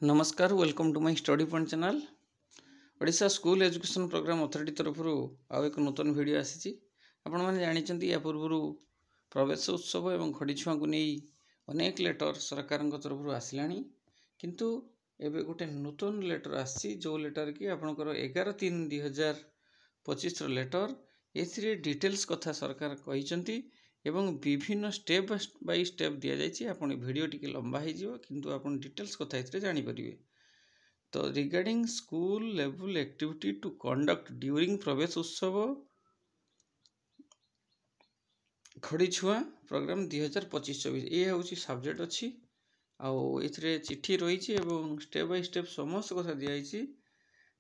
नमस्कार welcome to my study point channel Odisha school education program authority तरफ आउ एक नूतन वीडियो आसी आपण मैंने जानते या पूर्व प्रवेश उत्सव एवं खड़ी छुआ को नहीं अनेक लेटर सरकार तरफ आसला किंतु एबे गोटे नूतन लेटर आसी जो लेटर कि आपंकर 11/3/2025 लेटर ए डिटेल्स कथा सरकार कहते एवं विभिन्न स्टेप बाय स्टेप दि जाइए आप वीडियो टी लंबा हो किंतु आप डिटेल्स कथा जानीपर। तो regarding school level activity to conduct during Pravesh Utsav Khadi Chhua programme 2025-26 ये हूँ सब्जेक्ट अच्छी आउे चिठी रही स्टेप बाय स्टेप समस्त कथा दिखाई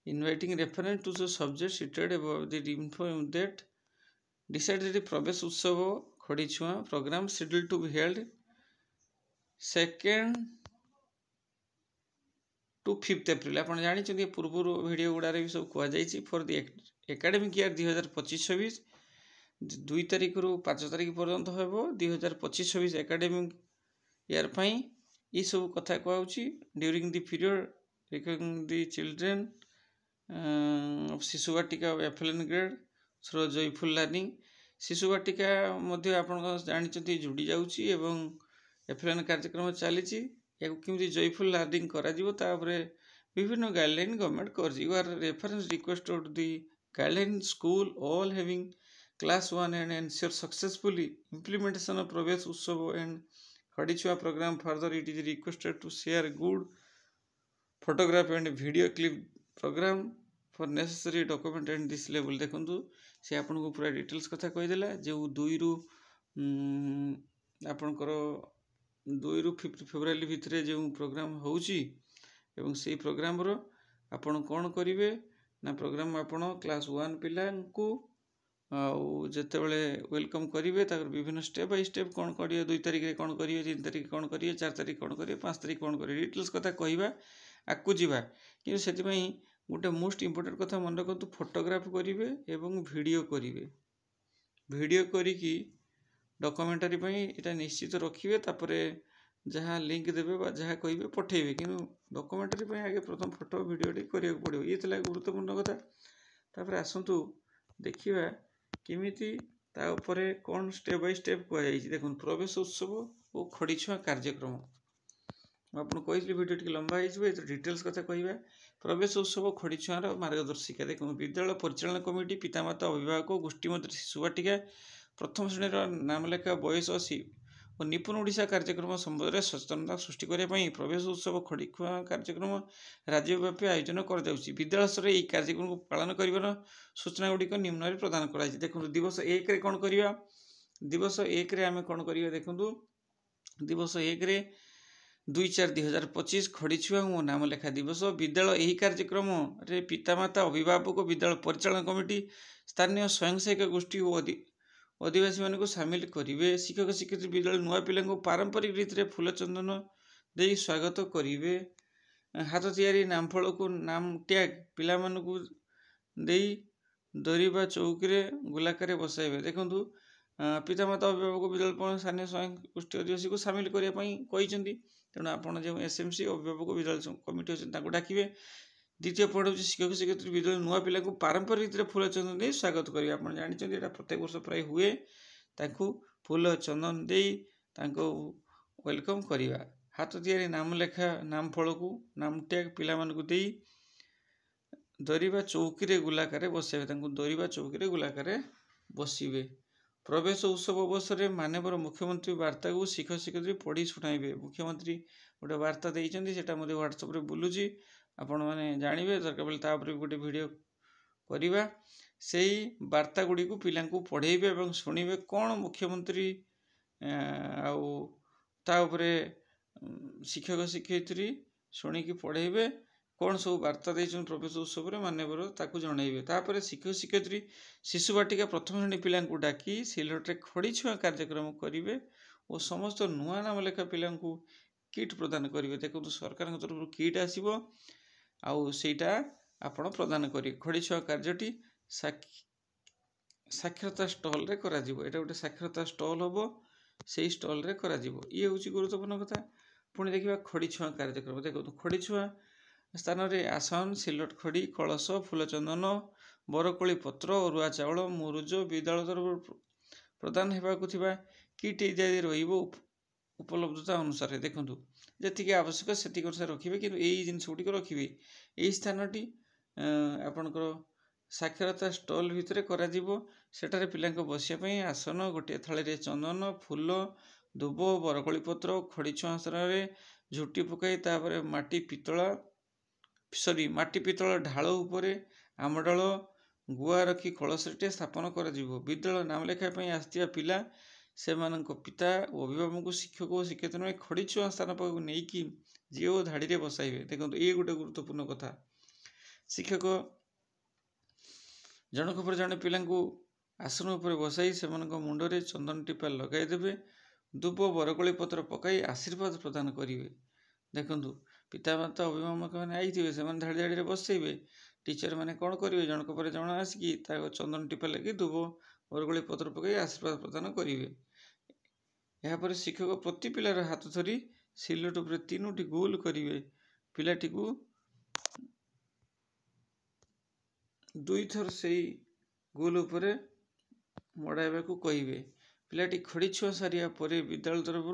inviting reference to the subject cited above the info that decided Pravesh Utsav Khadi Chhua program schedule to be held 2nd to 5th April। आप जानते पूर्व वीडियो गुड़ारे भी सब कहुई फॉर द एकेडमिक ईयर 2025-26 2 तारिख रु 5 तारिख पर्यंत हम 2025-26 एकेडमिक ईयर ये सब कथा कहूँ during the period recording the children Shishu Vatika FLN grade through joyful learning Shishu Vatika आप जानते जोड़ी जाऊँगी एफएलएन कार्यक्रम चली केमती जॉयफुल लर्निंग करा विभिन्न गाइडलाइन गवर्नमेंट कर reference request to the guideline school all having class 1 and ensure successfully implementation of Pravesh Utsav and Khadi Chhua program further it is requested to share good photograph and video clip program for necessary document and this level. देखो से आपन को पूरा details कथा कहीदेला जो 2 रु आपणकर 2 रु 5 फेब्रुआरी भितर जो प्रोग्राम होउची एवं से प्रोग्राम रो आपन कौन करेंगे ना प्रोग्राम आपन क्लास 1 पिला को जिते बड़े वेलकम करेंगे विभिन्न स्टेप बाय स्टेप कौन करेंगे 2 तारिख में कौन करेंगे 3 तारिख कौन करेंगे 4 तारिख कौन करेंगे 5 तारिख कौन करेंगे डिटेल्स कथा कहवा आकु जावा कि से गोटे मोस्ट इम्पोर्टेंट कथा मन रखु फोटोग्राफ करेंगे एवं वीडियो करिकी डॉक्यूमेंटरी यहाँ निश्चित रखिए तापर जहाँ लिंक देवे जहाँ कहे पठेबे कि डॉक्यूमेंटरी आगे प्रथम फोटो वीडियो करा पड़ो ये गुरुत्वपूर्ण कथा। तापर आसतु देखा किमिति कौन स्टेप बाय स्टेप कहुई देखो प्रवेश उत्सव और खड़ी छुआ कार्यक्रम आपको कही वीडियो टी लंबा हो डिटेल्स कथा कहवा प्रवेश उत्सव खड़ी छुआर मार्गदर्शिका देखो विद्यालय परिचालन कमिटी पितामाता अभिभावक गोष्ठी मध्य शिशु वाटिका प्रथम श्रेणी नाम लेखा बयस और निपुण ओडिशा कार्यक्रम संबंध में सचेतनता सृष्टि करने प्रवेश उत्सव खड़ी छुआ कार्यक्रम राज्यव्यापी आयोजन कर विद्यालय स्तर यह कार्यक्रम को पालन कर सूचना गुड़िक निम्न प्रदान कर देखो दिवस 1 रे कौन करवा दिवस 1 रे आम कौन करवा देखो दिवस 1 रे 2/4/2025 खड़ी छुआ और नाम लेखा दिवस विद्यालय यही कार्यक्रम रे पितामाता अभिभावक विद्यालय परिचालन कमिटी स्थानीय स्वयंसहायक गोष्ठी और आदिवासी मान को सामिल करेंगे शिक्षक शिक्षयित्री विद्यालय नुआ पिला पारंपरिक रीति में फूल चंदन दे स्वागत करेंगे हाथ तैयारी नाम फल को नाम टैग पिला मानकु दे दरीबा चौकी गोलाकार बसाइबे देखु पितामाता अभिभावक विद्यालय स्थानीय स्वयं गोष्ठी आदिवासी को सामिल करने तेणु आपड़ जो एसएमसी अभिभावक विद्यालय कमिटी अच्छे डाकिए। द्वितीय पॉइंट हूँ शिक्षक शिक्षयित्री विद्यालय नुआ पिला पारंपरिक रीति में फूल चंदन दे स्वागत करेंगे आप जानते हैं प्रत्येक वर्ष प्राय हुए फूल चंदन दे वेलकम करवा हाथ तैयारी नाम लेखा नाम फल को नाम टैग पिला मानकु दे दरीबा चौकी गोलाकार बसाइबे दरीबा चौकी गोलाकार बसवे प्रवेश उत्सव अवसर में माननीय मुख्यमंत्री वार्ता को शिक्षक शिक्षयित्री पढ़ी शुणाइबे मुख्यमंत्री गोटे वार्ता देइछन्ती सेटा मते व्हाट्सएप रे बुलुची आपण माने जानिबे दरकार बेले तापर गोटे वीडियो करवा से वार्ता गुड़ी को पिला पढ़ेबे और शुणिबे कौन मुख्यमंत्री आउे शिक्षक शिक्षयित्री शुणिकी पढ़ेबे कौन सब वार्ता देते प्रवेश उत्सव में मान्यवर ताकू जनइबे तापर शिक्षक शिक्षयित्री शिशु वाटिका प्रथम श्रेणी पिला डाकी सिलटे खड़ी छुआ कार्यक्रम करेंगे और समस्त नुआ नाम लेखा पिला किट प्रदान करेंगे देखो सरकार तरफ किट आसो आईटा आपण प्रदान करेंगे खड़ी छुआ कार्यटी साक्षरता स्टल रे करा जीवो एटा गोटे साक्षरता स्टल हम से स्टल रे करा जीवो ये हूँ गुरुत्वपूर्ण कथा। पुणी देखा खड़ी छुआ कार्यक्रम देखो खड़ी छुआ स्थान में आसन सिलट खड़ी कलश फूलचंदन बरकोली पत्र अरुआ चाउल मुरुज विद्यालय तरफ प्रदान होगा किट इत्यादि उपलब्धता अनुसार देखूँ जी आवश्यक से अनुसार रखिए कि जिनस गुड़िक रखिए यही स्थानटी आपणकर साक्षरता स्टल भितर कर पिला बसापी आसन गोटे थाली चंदन फूल दुब बरकोली पत्र खड़ी छुआ स्थान झुटी पकई तापर माटी पितल ढाल उपर आम डाल गुआ रखी कलशटे स्थापन कर विद्यालय नाम लेखापी आसवा पिला से पिता अभिभावक शिक्षक और शिक्षक में खड़ी छुआ स्थान पाक नहीं जी धाड़ी में बसाइबे देखो ये गोटे गुरुत्वपूर्ण कथा शिक्षक जनक पर जड़े पिला आसन उपर बसाई से मुंडे चंदन टीपा लगेदेवे दुब बरकोली पत्र पकई आशीर्वाद प्रदान करेंगे देखूँ पितामाता अभिभावक मैंने आई से धाड़ी धाड़ी बसइबे टीचर मैंने कौन करेंगे जनक पर जन आसिक चंदन टीपा लगे दुब बरकोली पत्र पकई आशीर्वाद प्रदान करेंगे यापर शिक्षक प्रति पिलार हाथ धरी सिलट उपर 3टी गोल करेंगे पिलाटी को 2 थर से गोल उपर मड़ाइबा को कहे पिलाटी खड़ी छुआ सारिया पर विद्यालय तरफ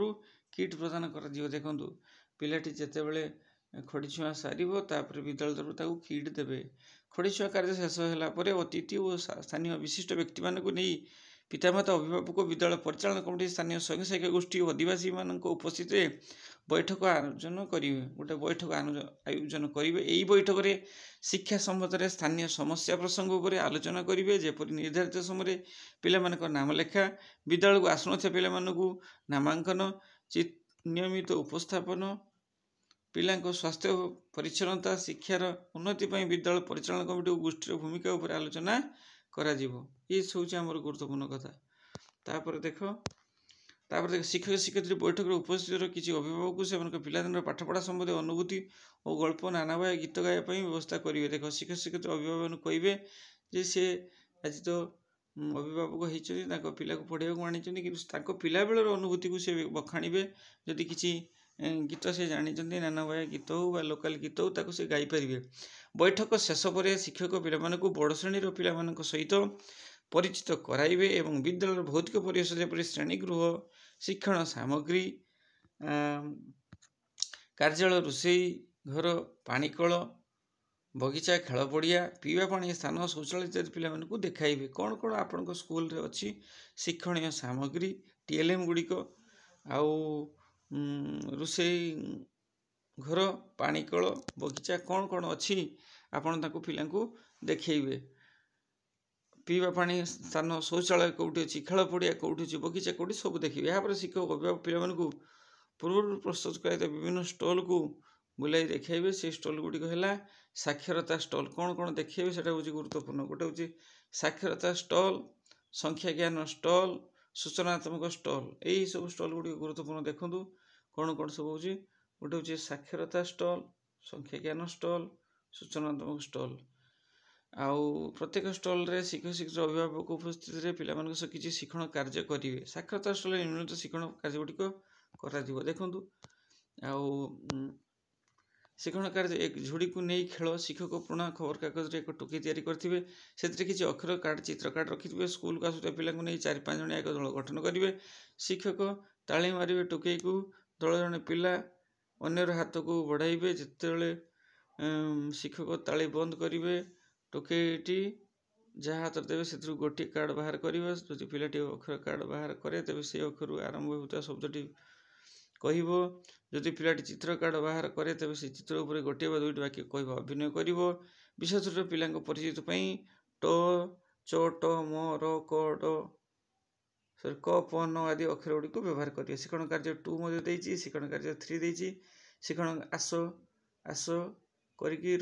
किट प्रदान कर देखूँ पिलाटी जितेबले खड़ी छुआ सार विद्यालय तरफ किट देवे खड़ी छुआ कार्य शेष होगापर अतिथि और स्थानीय विशिष्ट व्यक्ति मानक नहीं पितामाता अभिभावक विद्यालय परिचालन कमिटी स्थानीय स्वयं सहायक गोष्ठी और आदिवासी मान उपस्थित बैठक आयोजन करेंगे गोटे बैठक आयोजन करेंगे यही बैठक में शिक्षा संबंध में स्थानीय समस्या प्रसंग उपर आलोचना करेंगे जेपरी निर्धारित समय पिला नाम लेखा विद्यालय को आसुन पिला नामांकन नियमित उपस्थापन पिला स्वास्थ्य परिच्छन्नता शिक्षार उन्नति विद्यालय परिचालन कमिटी गोष्ठी भूमिका उपर आलोचना करा ये सब आम गुरुत्वपूर्ण कथा तापर देख शिक्षक शिक्षयित्री बैठक में उपस्थित किसी अभिभावक से पिलादिन पाठपढ़ा संबंधी अनुभूति और गल्प नाना भाई गीत गायापी व्यवस्था करेंगे देख शिक्षक शिक्षयित्री अभिभावक कहे जे सी आज तो अभिभावक होती पिला को पढ़ाक आनी कि पिला बेलर अनुभूति को सी बखाणवे जदि किसी गीत से जानी नाना भाई गीत हो बा लोकाल गीत हो ताको से गाई पारे बैठक शेष पर शिक्षक पिला बड़ श्रेणी पिला सहित परिचित कराइबे एवं विद्यालय भौतिक परिवेश जपरी श्रेणीगृह शिक्षण सामग्री कार्यालय रोषेई घर पानीकल बगीचा खेल पड़िया पीवा पानी स्थान शौचालय इत्यादि पिला देखाइबे कौन कौन आपण स्कूल रे अच्छी शिक्षणीय सामग्री टीएलएम गुड़िक आउ रोषेई घर पानीकल बगीचा कौन कौन अच्छी आपण ताको पिला देखेबे पीवा पानी स्थान शौचालय कौटी अच्छी खेल पड़िया कौटी अच्छी बगीचा कौटी सब देखिए यहाँ शिक्षक अभिभावक पिला पूर्व प्रस्तुत कर विभिन्न स्टल को बुलाई देखेबे से स्टल गुड़िक है साक्षरता स्टल कौन कौन देखेबे से गुरुत्वपूर्ण गोटे हूँ साक्षरता स्टल संख्या ज्ञान स्टल सूचनात्मक स्टल यही सब स्टल गुड़िक गुरुत्वपूर्ण देखूँ कौन कौन सब हूँ गोटे हूँ साक्षरता स्टल संख्या ज्ञान स्टल सूचनात्मक स्टल आउ प्रत्येक स्टल रे शिक्षक शिक्षक अभिभावक उपस्थित पिला किसी शिक्षण कार्य करेंगे साक्षरता स्टल निम्नलिखित शिक्षण कार्य गुड़िक कर देखूँ आउ शिक्षण कार्य एक झुड़ी को नहीं खेल शिक्षक पुराणा खबर कागज एक टोकई तैयारी करेंगे से किसी अक्षर कार्ड चित्र कार्ड रखिथे स्कूल को आसुवा पिला नहीं 4-5 जन एक दल गठन करेंगे शिक्षक ताली मारे टोकई को दल जड़े पिला अन्यर हाथ को बढ़ाइबे जिते शिक्षक ताली बंद करेंगे टोकईटी जहाँ हाथ देवे से गोटे कार्ड बाहर करेंगे जो पिलाटी अक्षर कार्ड बाहर करे तेज से अक्षर आरंभ होता शब्दटी कह जदि पिलाटी चित्र कार्ड बाहर करे तेज से चित्र उपर गोटे 2टी वाक्य कह अभिनय कर विशेष रूप पिला परिचित ट च ट म र क ड सॉरी क प न आदि अक्षर गुड़ी को व्यवहार करेंगे शिक्षण कार्य 2 शिक्षण कार्य 3 शिक्षण आस आस करके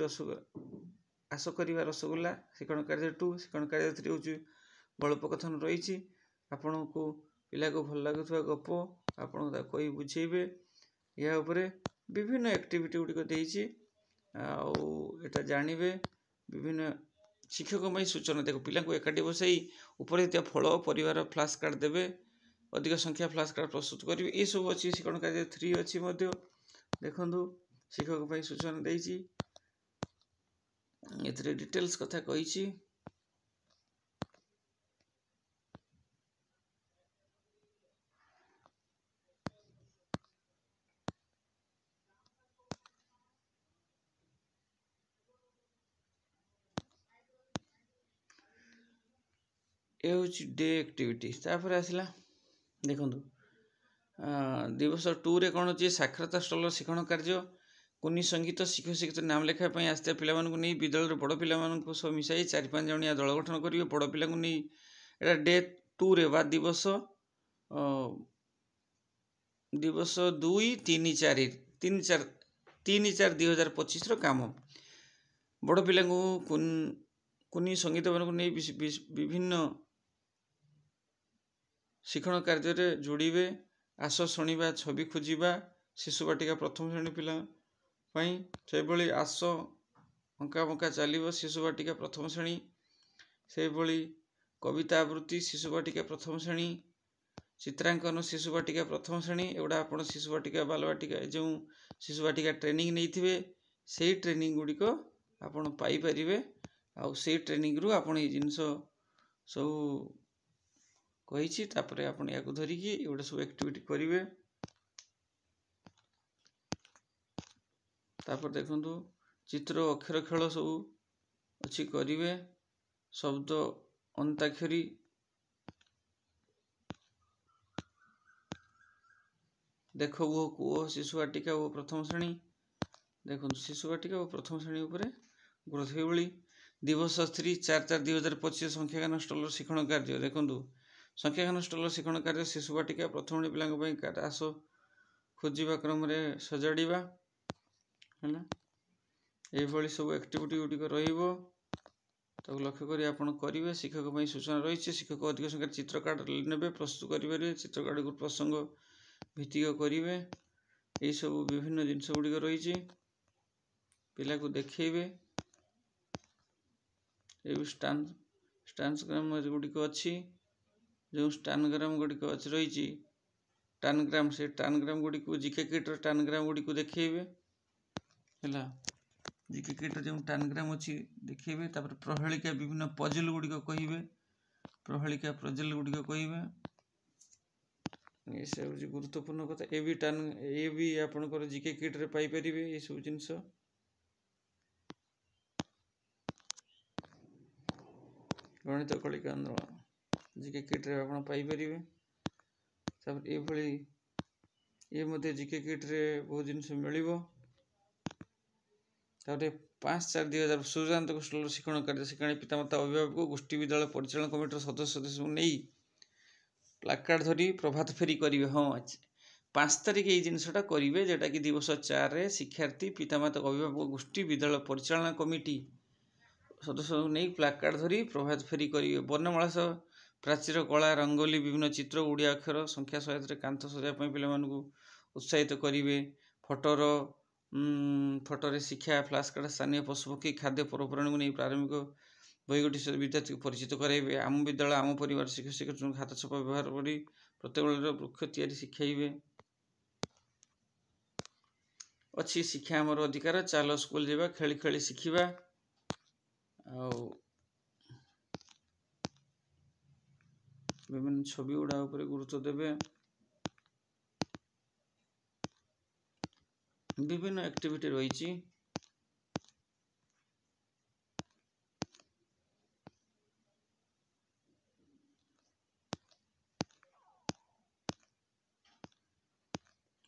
आस करवा रसगोल्ला शिक्षण कार्य 2 शिक्षण कार्य 3 हूँ गल्प कथन रही आपण को पिला को भल लगुवा गप आपण कही बुझेबे या उपरे विभिन्न एक्टिविटी गुड़िक देती आटा जानवे विभिन्न शिक्षक सूचना देखो पिला एकाठी बसाई उपर फल परिवार फ्लाश कार्ड देवे अधिक संख्या फ्लाश कार्ड प्रस्तुत करेंगे ये सब अच्छी शिक्षण कार्य 3 अच्छी देखंतु शिक्षक पई सूचना देइछि एतरे डिटेल्स कथा कहिछि ए होछि डे एक्टिविटी तापर आसला देखंतु दिवस 2 रे कोन अछि साक्षरता स्थल शिक्षण कार्य कुनी संगीत शिक्षक शिक्षक नाम लेखा पई आस्ते पिला मानकु नै विद्यालय बड़ पिला मानकु सब मिसाई 4-5 जणिया दल गठन करिवे बड़ पिला को नै एटा डे 2 रे बा दिवस 2-3-4 रो काम बड़ पिला को कुनी संगीत मानकु नै विभिन्न शिक्षण कार्य रे जोड़िबे आस शुणिबा छवि खोजिबा शिशु बाटिका प्रथम श्रेणी पिला पई से भली आस अंका बंका चलिबो शिशु बाटिका प्रथम श्रेणी से भली कविता आवृत्ति शिशु बाटिका प्रथम श्रेणी चित्रांकन शिशु बाटिका प्रथम श्रेणी एवडा आपण शिशु बाटिका बाल बाटिका जो शिशु बाटिका ट्रेनिंग नैथिबे सेही ट्रेनिंग गुडी को आपण पाई परिबे आ सेही ट्रेनिंग रु आपण ए जिंस सब कहिछि तापरे आपण याकु धरिकी एवडा सब एक्टिविटी करिवे तापर देखंतु चित्र अक्षर खेल सब अच्छी करिवे शब्द अंताक्षरी देखो वो कुओ शिशु बाटिका वो प्रथम श्रेणी देखो शिशु बाटिका वो प्रथम श्रेणी उपरे गुरुदेव बळी दिवस 3-4-2025 संख्यागान स्टल शिक्षण कार्य देखंतु संख्यागान स्टल शिक्षण कार्य शिशु बाटिका प्रथम श्रेणी पिलांग पई आस खोजिबा क्रम रे सजाडिबा हैला ए भली सब एक्टिविटी गुडी को रहिबो ताको लक्ष्य करी आपण करिवे शिक्षक पई सूचना रहिছে शिक्षक अधिक संख्या चित्र कार्ड नेबे प्रस्तुत करिवे चित्र कार्ड को प्रसंग भित्तिक करिवे ए सब विभिन्न जिंस गुडी को रहिছে पिला को देखैबे ए स्टान्सग्राम गुडी को अछि जो स्टानग्राम गुडी को अछि रहिଛି टानग्राम से टानग्राम गुडी को जीके किट टानग्राम गुडी को देखैबे हैला जीके किट जो टानग्राम अछि देखैबे तापर प्रहेलिका विभिन्न पजल गुडी को कहिबे प्रहेलिका पजल गुडी को कहिबे ए सब गुरुत्वपूर्ण कथा ए भी आपण को जीके किट रे पाई परिबे ए सब जिंस गणित कलिका आंदोलन जीके किट रे आपण पाई परिबे तापर ए भली ए मध्ये जीके किट रे बहुत जिंस मिलिबो तापर 5-4-2000 सुजांत स्टल शिक्षण कार्य शिक्षण पितामाता अभिभावक गोष्ठी विद्यालय परिचालन कमिटी सदस्य नहीं प्लाकार्ड धरी प्रभात फेरी करिवे हाँ 5 तारिख ये जिनसटा करिवे जेटा कि दिवस 4 रे शिक्षार्थी पितामाता अभिभावक गोष्ठी विद्यालय परिचालन कमिटी सदस्य नहीं प्लाकार्ड धरी प्रभात फेरी करिवे वर्णमाला प्राचीर कला रंगोली विभिन्न चित्र ओडिया अक्षर संख्या सहायता कांथ सजा पिला मानकु उत्साहित करिवे फोटो रे शिक्षा फ्लैश कार्ड स्थानीय पशुपक्षी खाद्य परपराणी को नहीं प्रारंभिक बहीगोटी से विद्यार्थी को परिचित कराइबे आम विद्यालय आम परिवार शिक्षक शिक्षक हाथ छपा व्यवहार करी प्रत्येक वृक्ष तैयारी शिखाइबे अच्छी शिक्षा आमर अधिकार चलो स्कूल जावा खेली खेली शिखिबा विभिन्न छवि गुड़ा उपरे गुरुत्व देवे विभिन्न एक्टिविटी रही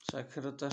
साक्षरता